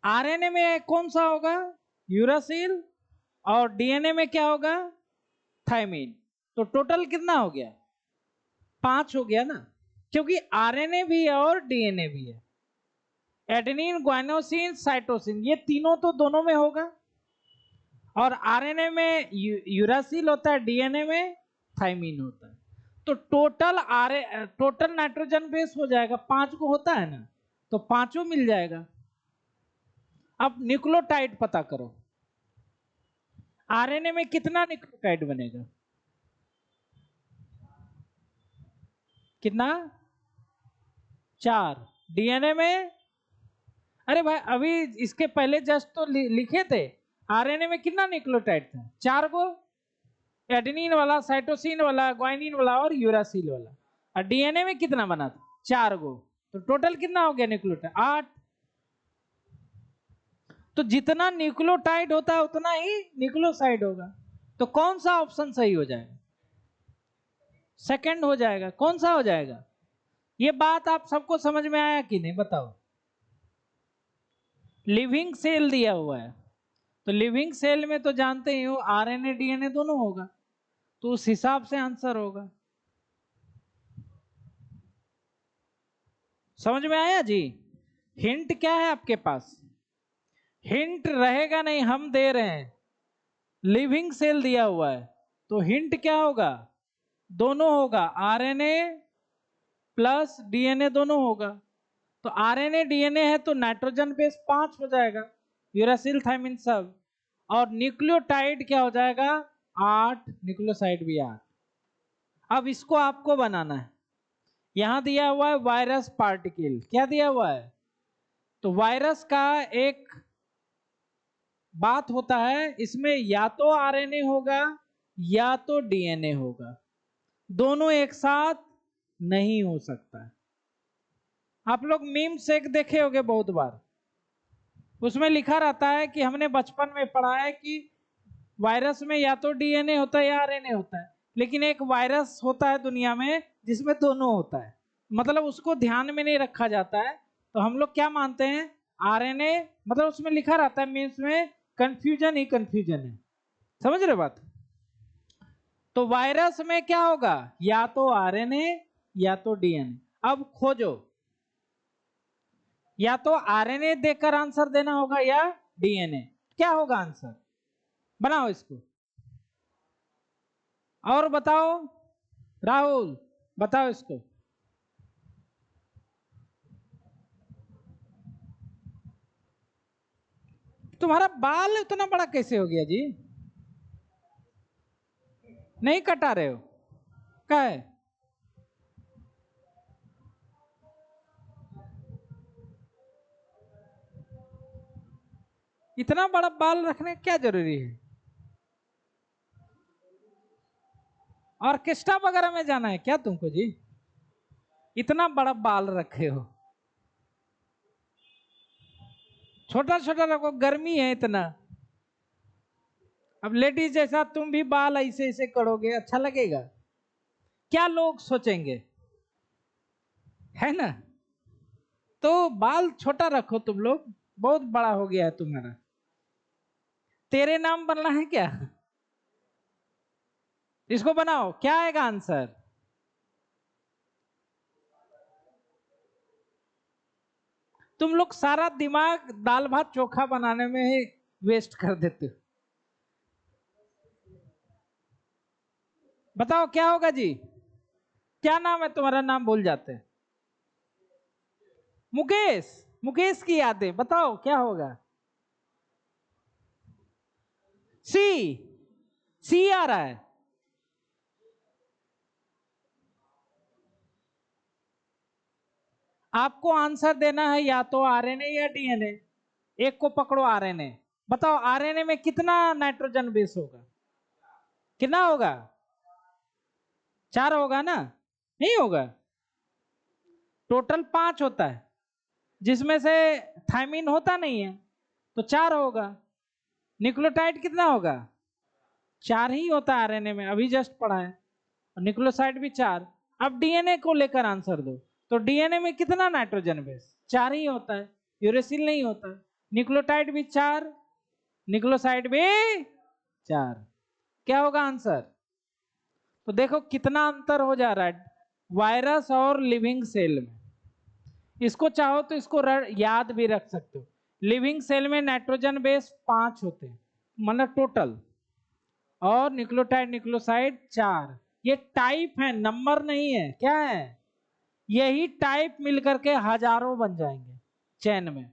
आरएनए में कौन सा होगा? यूरासिल। और डीएनए में क्या होगा? थायमिन। तो टोटल कितना हो गया? 5 हो गया ना, क्योंकि आरएनए भी है और डीएनए भी है। एडेनिन ग्वानोसिन साइटोसिन ये तीनों तो दोनों में होगा, और आरएनए में यूरासिल होता है, डीएनए में थायमिन होता है। तो टोटल नाइट्रोजन बेस हो जाएगा, 5 को होता है ना, तो पांचों मिल जाएगा। अब न्यूक्लियोटाइड पता करो, आरएनए में कितना न्यूक्लियोटाइड बनेगा? कितना? 4। डीएनए में, अरे भाई अभी इसके पहले जस्ट तो लिखे थे, आरएनए में कितना न्यूक्लियोटाइड था? 4 को, एडेनिन वाला, साइटोसिन वाला, ग्वानिन वाला और यूरासिल वाला। और डीएनए में कितना बना था? 4 को। तो टोटल कितना हो गया न्यूक्लियोटाइड? 8। तो जितना न्यूक्लियोटाइड होता है उतना ही न्यूक्लियोसाइड होगा। तो कौन सा ऑप्शन सही हो जाएगा? सेकंड हो जाएगा। कौन सा हो जाएगा? ये बात आप सबको समझ में आया कि नहीं बताओ? लिविंग सेल दिया हुआ है, तो लिविंग सेल में तो जानते ही हो आरएनए डीएनए दोनों होगा, तो उस हिसाब से आंसर होगा। समझ में आया जी? हिंट क्या है आपके पास? हिंट रहेगा नहीं, हम दे रहे हैं। लिविंग सेल दिया हुआ है, तो हिंट क्या होगा? दोनों होगा, आरएनए प्लस डीएनए दोनों होगा। तो आरएनए डीएनए है तो नाइट्रोजन बेस 5 हो जाएगा, यूरासिल थायमिन सब। और न्यूक्लियोटाइड क्या हो जाएगा? 8। न्यूक्लियोसाइड भी 8। अब इसको आपको बनाना है। यहां दिया हुआ है वायरस पार्टिकल, क्या दिया हुआ है? तो वायरस का एक बात होता है, इसमें या तो आरएनए होगा या तो डीएनए होगा, दोनों एक साथ नहीं हो सकता है। आप लोग मीम्स एक देखे होंगे बहुत बार, उसमें लिखा रहता है कि हमने बचपन में पढ़ा है कि वायरस में या तो डीएनए होता है या आरएनए होता है, लेकिन एक वायरस होता है दुनिया में जिसमें दोनों होता है, मतलब उसको ध्यान में नहीं रखा जाता है। तो हम लोग क्या मानते हैं? आरएनए, मतलब उसमें लिखा रहता है मीम्स में, कंफ्यूजन ही कंफ्यूजन है। समझ रहे बात? तो वायरस में क्या होगा? या तो आरएनए या तो डीएनए। अब खोजो, या तो आरएनए देकर आंसर देना होगा या डीएनए। क्या होगा आंसर? बनाओ इसको और बताओ। राहुल बताओ इसको। तुम्हारा बाल उतना बड़ा कैसे हो गया जी? नहीं कटा रहे हो? क्या है? इतना बड़ा बाल रखने क्या जरूरी है? ऑर्केस्ट्रा वगैरह में जाना है क्या तुमको जी? इतना बड़ा बाल रखे हो? छोटा छोटा रखो, गर्मी है इतना। अब लेडीज जैसा तुम भी बाल ऐसे ऐसे करोगे, अच्छा लगेगा? क्या लोग सोचेंगे, है ना? तो बाल छोटा रखो तुम लोग, बहुत बड़ा हो गया है तुम्हारा। तेरे नाम बनना है क्या? इसको बनाओ, क्या आएगा आंसर? तुम लोग सारा दिमाग दाल भात चोखा बनाने में ही वेस्ट कर देते हो। बताओ क्या होगा जी? क्या नाम है तुम्हारा? नाम भूल जाते हैं। मुकेश। मुकेश की यादें, बताओ क्या होगा? सी। सी आ रहा है। आपको आंसर देना है या तो आरएनए या डीएनए, एक को पकड़ो। आरएनए। बताओ आरएनए में कितना नाइट्रोजन बेस होगा? कितना होगा? 4 होगा ना? नहीं होगा, टोटल 5 होता है, जिसमें से थायमिन होता नहीं है, तो 4 होगा। न्यूक्लियोटाइड कितना होगा? 4 ही होता है आरएनए में, अभी जस्ट पढ़ा है। और न्यूक्लियोसाइड भी 4। अब डीएनए को लेकर आंसर दो। तो डीएनए में कितना नाइट्रोजन बेस? 4 ही होता है, यूरेसिल नहीं होता। न्यूक्लियोटाइड भी 4, न्यूक्लियोसाइड भी 4। क्या होगा आंसर? तो देखो कितना अंतर हो जा रहा है वायरस और लिविंग सेल में। इसको चाहो तो इसको याद भी रख सकते हो। लिविंग सेल में नाइट्रोजन बेस 5 होते हैं, मतलब टोटल, और न्यूक्लियोटाइड न्यूक्लियोसाइड 4। ये टाइप है, नंबर नहीं है। क्या है? यही टाइप मिलकर के हजारों बन जाएंगे चेन में।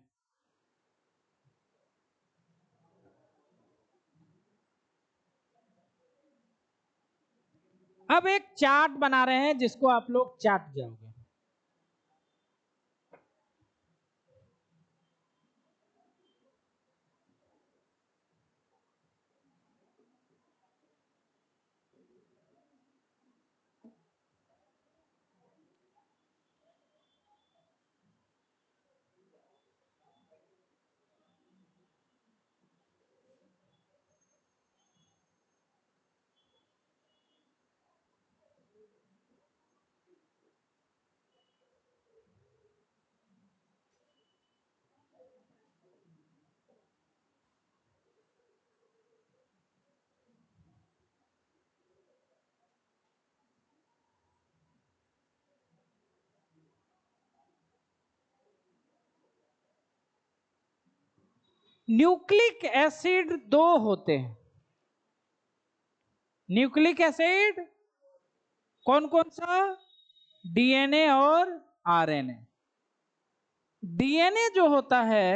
अब एक चार्ट बना रहे हैं जिसको आप लोग चाट जाओगे। न्यूक्लिक एसिड 2 होते हैं। न्यूक्लिक एसिड कौन कौन सा? डीएनए और आरएनए। डीएनए जो होता है,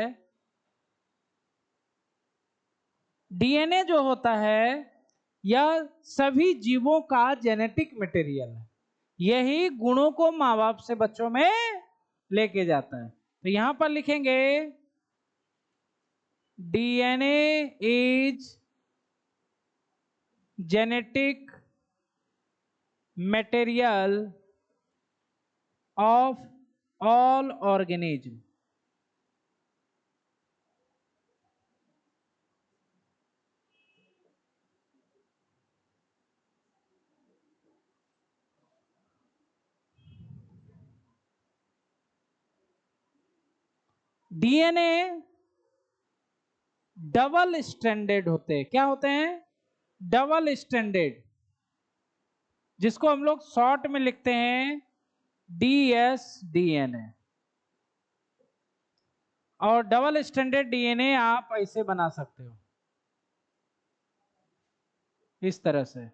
डीएनए जो होता है यह सभी जीवों का जेनेटिक मटेरियल है। यही गुणों को माँ बाप से बच्चों में लेके जाता है। तो यहां पर लिखेंगे DNA is genetic material of all organism. DNA double standard होते हैं। क्या होते हैं? डबल स्टैंडर्ड, जिसको हम लोग शॉर्ट में लिखते हैं डीएसडीएनए। और डबल स्टैंडर्ड डीएनए आप ऐसे बना सकते हो, इस तरह से।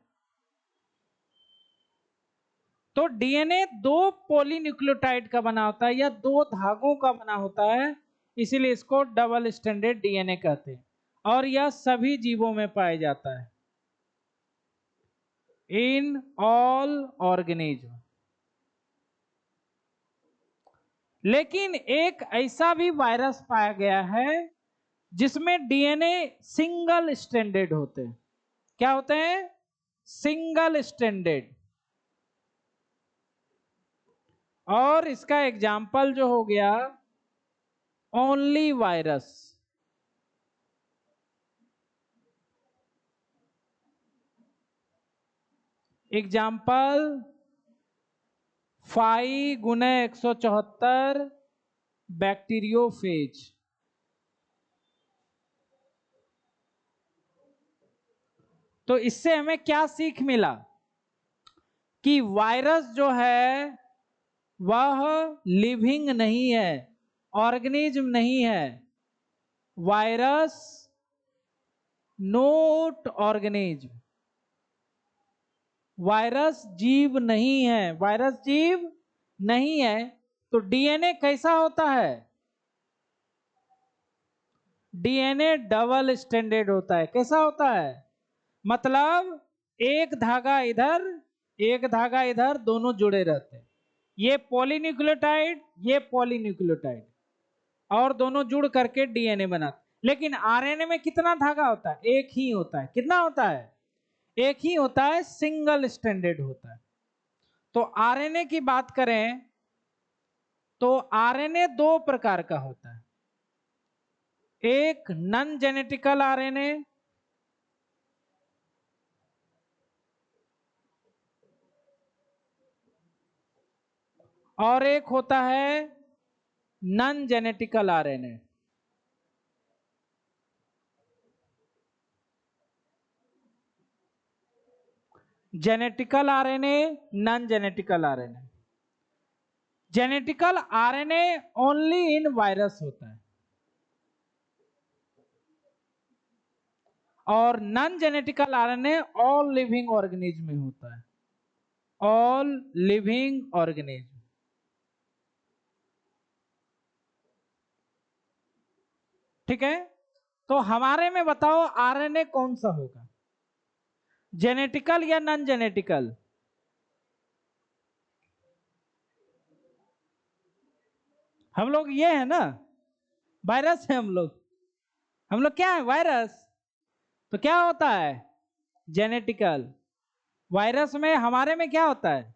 तो डीएनए 2 पॉलीन्यूक्लियोटाइड का बना होता है या 2 धागों का बना होता है, इसीलिए इसको डबल स्टैंडर्ड डीएनए कहते हैं। और यह सभी जीवों में पाया जाता है, इन ऑल ऑर्गेनिज्म। लेकिन एक ऐसा भी वायरस पाया गया है जिसमें डीएनए सिंगल स्टैंडर्ड होते हैं। क्या होते हैं? Single standard. और इसका एग्जाम्पल जो हो गया ओनली वायरस। एग्जाम्पल 5 गुने 174 बैक्टीरियोफेज। तो इससे हमें क्या सीख मिला कि वायरस जो है वह लिविंग नहीं है, ऑर्गेनिज्म नहीं है। वायरस नोट ऑर्गेनिज्म, वायरस जीव नहीं है, वायरस जीव नहीं है। तो डीएनए कैसा होता है? डीएनए डबल स्टैंडर्ड होता है। कैसा होता है? मतलब एक धागा इधर एक धागा इधर, दोनों जुड़े रहते हैं। ये पॉलीन्यूक्लियोटाइड, ये पॉलीन्यूक्लियोटाइड, और दोनों जुड़ करके डीएनए बनाते। लेकिन आरएनए में कितना धागा होता है? एक ही होता है। कितना होता है? एक ही होता है, सिंगल स्टैंडर्ड होता है। तो आरएनए की बात करें तो आरएनए दो प्रकार का होता है। एक नॉन जेनेटिकल आरएनए और एक होता है non genetical RNA. Genetical RNA, non genetical RNA. Genetical RNA only in virus होता है, और non genetical RNA all living organism में होता है। All living organism. ठीक है, तो हमारे में बताओ आरएनए कौन सा होगा, जेनेटिकल या नॉन जेनेटिकल? हम लोग ये है ना, वायरस है हम लोग। हम लोग क्या है? वायरस। तो क्या होता है? जेनेटिकल। वायरस में हमारे में क्या होता है?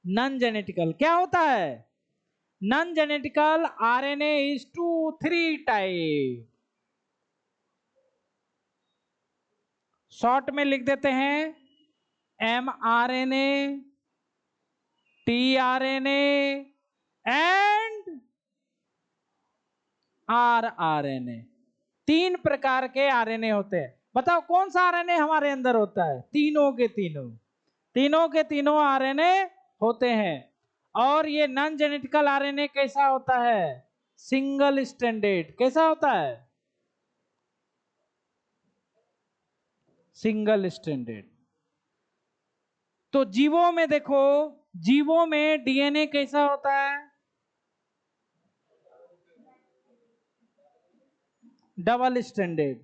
Non genetical. क्या होता है? Non genetical RNA is 2-3 type. Short में लिख देते हैं mRNA, tRNA एंड rRNA। 3 प्रकार के आरएनए होते हैं। बताओ कौन सा आरएनए हमारे अंदर होता है? तीनों के तीनों, तीनों के तीनों आरएनए होते हैं। और ये नॉन जेनेटिकल आरएनए कैसा होता है? Single standard. कैसा होता है? Single standard. तो जीवों में देखो, जीवों में डीएनए कैसा होता है? Double standard.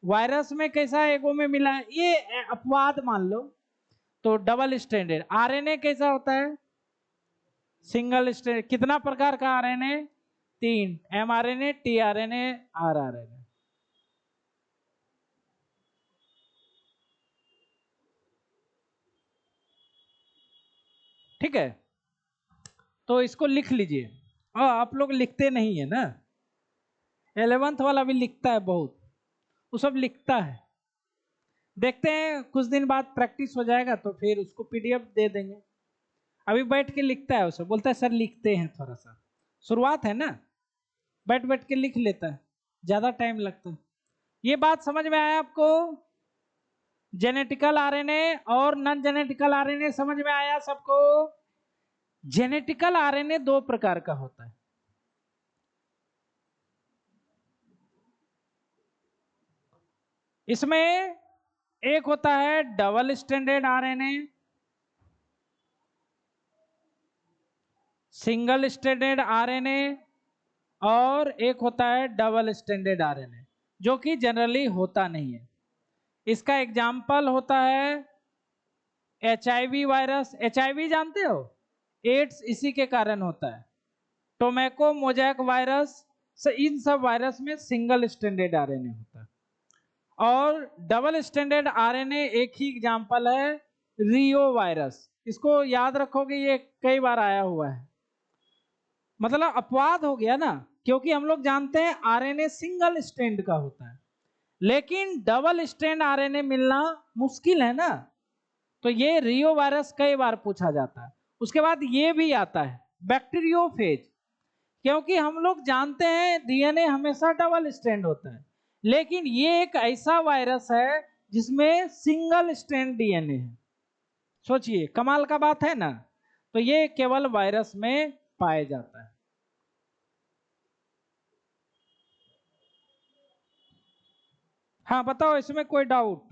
वायरस में कैसा एगो में मिला है, ये अपवाद मान लो। तो डबल स्टैंडर्ड। आरएनए कैसा होता है? Single standard. कितना प्रकार का आरएनए? 3, mRNA, tRNA, rRNA। ठीक है, तो इसको लिख लीजिए। आप लोग लिखते नहीं है ना, 11th वाला भी लिखता है बहुत, वो सब लिखता है। देखते हैं कुछ दिन बाद प्रैक्टिस हो जाएगा तो फिर उसको पीडीएफ दे देंगे। अभी बैठ के लिखता है, उसे बोलता है सर लिखते हैं थोड़ा सा, शुरुआत है ना, बैठ बैठ के लिख लेता है, ज्यादा टाइम लगता है। ये बात समझ में आया आपको? जेनेटिकल आरएनए और नॉन जेनेटिकल आरएनए समझ में आया सबको? जेनेटिकल आरएनए दो प्रकार का होता है। इसमें एक होता है double standard RNA, single standard RNA, और एक होता है डबल स्टैंडर्ड आरएनए, जो कि जनरली होता नहीं है। इसका एग्जाम्पल होता है एचआईवी वायरस। एचआईवी जानते हो? एड्स इसी के कारण होता है। टोमेको मोजैक वायरस, इन सब वायरस में सिंगल स्टैंडर्ड आरएनए होता है। और डबल स्टैंडर्ड आरएनए एक ही एग्जाम्पल है, रियो वायरस। इसको याद रखोगे, ये कई बार आया हुआ है। मतलब अपवाद हो गया ना, क्योंकि हम लोग जानते हैं आरएनए सिंगल स्ट्रैंड का होता है, लेकिन डबल स्ट्रैंड आरएनए मिलना मुश्किल है ना। तो ये रियो वायरस कई बार पूछा जाता है। उसके बाद ये भी आता है बैक्टीरियोफेज, क्योंकि हम लोग जानते हैं डीएनए हमेशा डबल स्ट्रैंड होता है, लेकिन ये एक ऐसा वायरस है जिसमें सिंगल स्ट्रैंड डीएनए है। सोचिए कमाल का बात है ना। तो ये केवल वायरस में पाया जाता है। हाँ बताओ, इसमें कोई डाउट?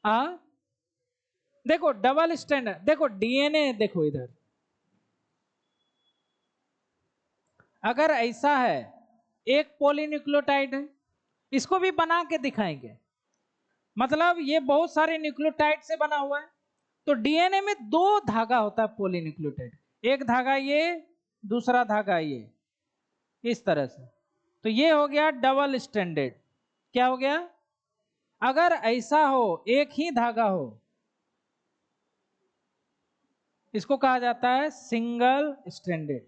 हाँ देखो डबल स्ट्रैंड, देखो डीएनए, देखो इधर अगर ऐसा है, एक पॉलीन्यूक्लियोटाइड है, इसको भी बना के दिखाएंगे। मतलब ये बहुत सारे न्यूक्लियोटाइड से बना हुआ है। तो डीएनए में दो धागा होता है पॉलीन्यूक्लियोटाइड, एक धागा ये, दूसरा धागा ये, इस तरह से। तो ये हो गया डबल स्ट्रैंडेड। क्या हो गया? अगर ऐसा हो, एक ही धागा हो, इसको कहा जाता है सिंगल स्ट्रैंडेड।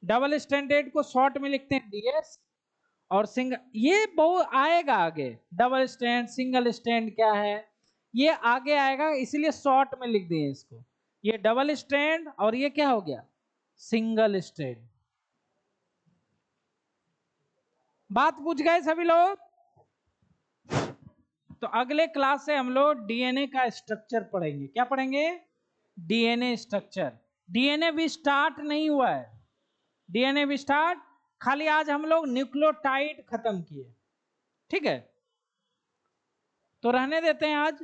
डबल स्टैंडर्ड को शॉर्ट में लिखते हैं डीएस, और सिंगल ये बहुत आएगा आगे। डबल स्टैंड सिंगल स्टैंड क्या है ये आगे आएगा, इसलिए शॉर्ट में लिख दिए इसको। ये डबल स्टैंड और ये क्या हो गया? Single stand. बात पूछ गए सभी लोग? तो अगले क्लास से हम लोग डीएनए का स्ट्रक्चर पढ़ेंगे। क्या पढ़ेंगे? DNA structure. डीएनए भी स्टार्ट नहीं हुआ है, डीएनए भी स्टार्ट, खाली आज हम लोग न्यूक्लियोटाइड खत्म किए। ठीक है, तो रहने देते हैं आज।